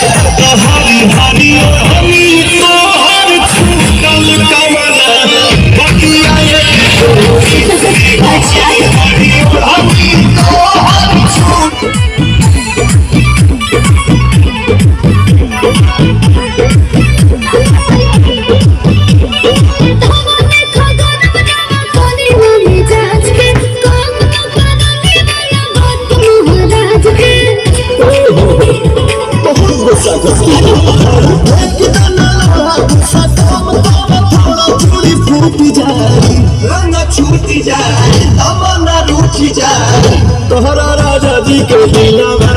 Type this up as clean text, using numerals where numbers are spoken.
हरी हरी हमी तो हर छूटल कमला बतिया हरी हमी तो हर छूट छूटी जाए तमन्ना रूठी जाए तोहरा राजा जी के दिलवा